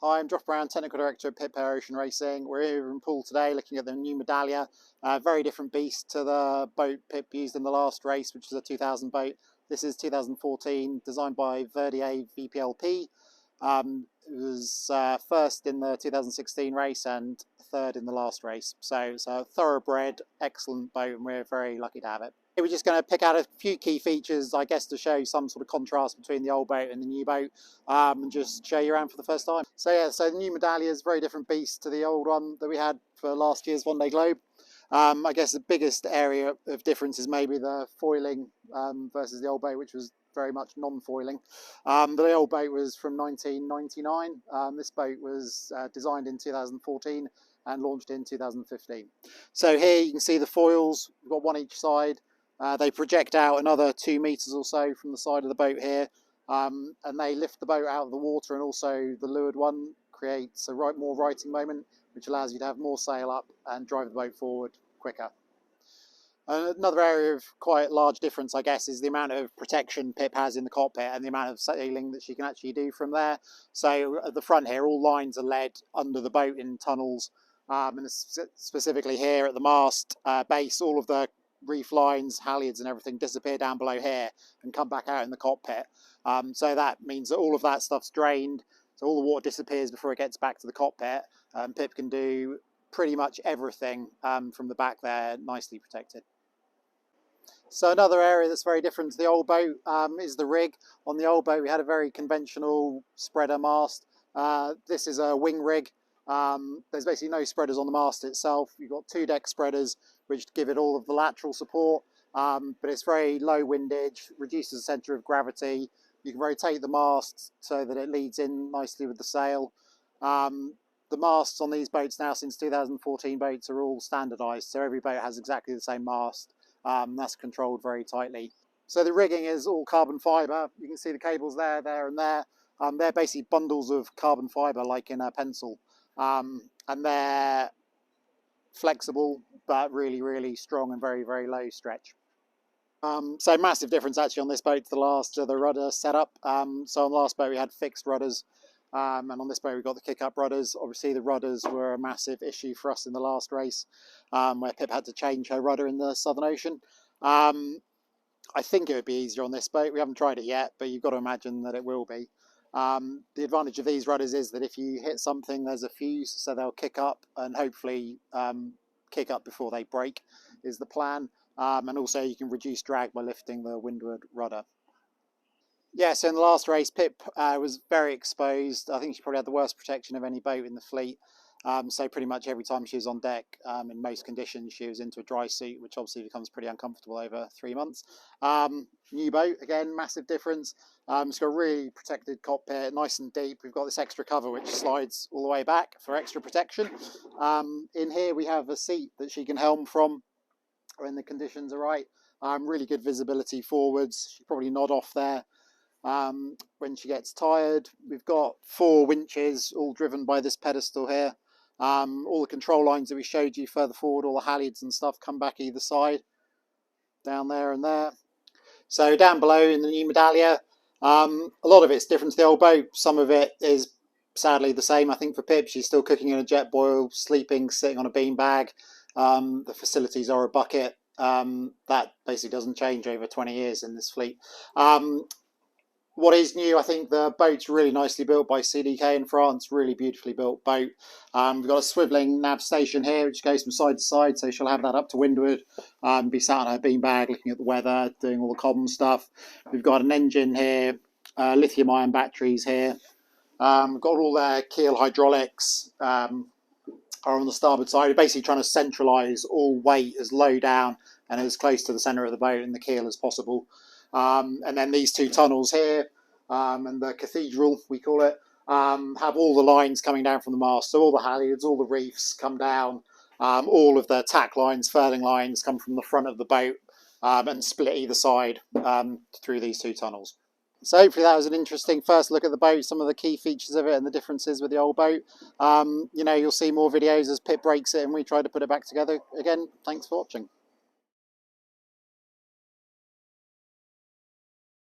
Hi, I'm Joff Brown, Technical Director at Pip Hare Ocean Racing. We're here in Poole today looking at the new Medallia. Very different beast to the boat Pip used in the last race, which is a 2000 boat. This is 2014, designed by Vendée VPLP. It was first in the 2016 race and third in the last race. So it's a thoroughbred, excellent boat, and we're very lucky to have it. We're just going to pick out a few key features, I guess, to show some sort of contrast between the old boat and the new boat, and just show you around for the first time. So yeah, so the new Medallia is a very different beast to the old one that we had for last year's Vendée Globe. I guess the biggest area of difference is maybe the foiling versus the old boat, which was very much non-foiling. The old boat was from 1999. This boat was designed in 2014 and launched in 2015. So here you can see the foils. We've got one each side. They project out another 2 meters or so from the side of the boat here, and they lift the boat out of the water, and also the leeward one creates a more righting moment, which allows you to have more sail up and drive the boat forward quicker. Another area of quite large difference, I guess, is the amount of protection Pip has in the cockpit and the amount of sailing that she can actually do from there. So at the front here, all lines are led under the boat in tunnels, and specifically here at the mast base, all of the reef lines, halyards and everything disappear down below here and come back out in the cockpit. So that means that all of that stuff's drained, so all the water disappears before it gets back to the cockpit. Pip can do pretty much everything from the back there, nicely protected. So another area that's very different to the old boat is the rig. On the old boat we had a very conventional spreader mast. This is a wing rig. There's basically no spreaders on the mast itself. You've got 2 deck spreaders which give it all of the lateral support, but it's very low windage, reduces the centre of gravity. You can rotate the mast so that it leads in nicely with the sail. The masts on these boats now, since 2014 boats, are all standardised, so every boat has exactly the same mast. That's controlled very tightly. So the rigging is all carbon fibre. You can see the cables there, there and there. They're basically bundles of carbon fibre like in a pencil. And they're flexible but really, really strong and very, very low stretch. So massive difference actually on this boat to the last, the rudder setup. So on the last boat we had fixed rudders, and on this boat we got the kick-up rudders. Obviously the rudders were a massive issue for us in the last race, where Pip had to change her rudder in the Southern Ocean. I think it would be easier on this boat. We haven't tried it yet, but you've got to imagine that it will be. The advantage of these rudders is that if you hit something, there's a fuse, so they'll kick up, and hopefully kick up before they break is the plan. And also you can reduce drag by lifting the windward rudder. Yeah, so in the last race Pip was very exposed. I think she probably had the worst protection of any boat in the fleet. So pretty much every time she was on deck, in most conditions, she was into a dry suit, which obviously becomes pretty uncomfortable over 3 months. New boat, again, massive difference. It's got a really protected cockpit, nice and deep. We've got this extra cover which slides all the way back for extra protection. In here we have a seat that she can helm from when the conditions are right. Really good visibility forwards. She'll probably nod off there when she gets tired. We've got 4 winches all driven by this pedestal here. All the control lines that we showed you further forward, all the halyards and stuff come back either side, down there and there. So down below in the new Medallia, a lot of it's different to the old boat. Some of it is sadly the same. I think for Pip, she's still cooking in a jet boil, sleeping, sitting on a beanbag. The facilities are a bucket. That basically doesn't change over 20 years in this fleet. What is new, I think the boat's really nicely built by CDK in France, really beautifully built boat. We've got a swivelling nav station here which goes from side to side, so she'll have that up to windward, be sat on her beanbag looking at the weather, doing all the common stuff. We've got an engine here, lithium ion batteries here. We've got all their keel hydraulics are on the starboard side. We're basically trying to centralise all weight as low down and as close to the centre of the boat and the keel as possible. And then these 2 tunnels here, and the cathedral, we call it, have all the lines coming down from the mast. So all the halyards, all the reefs come down, all of the tack lines, furling lines come from the front of the boat and split either side through these 2 tunnels. So hopefully that was an interesting first look at the boat, some of the key features of it and the differences with the old boat. You know, you'll see more videos as Pip breaks it and we try to put it back together again. Thanks for watching.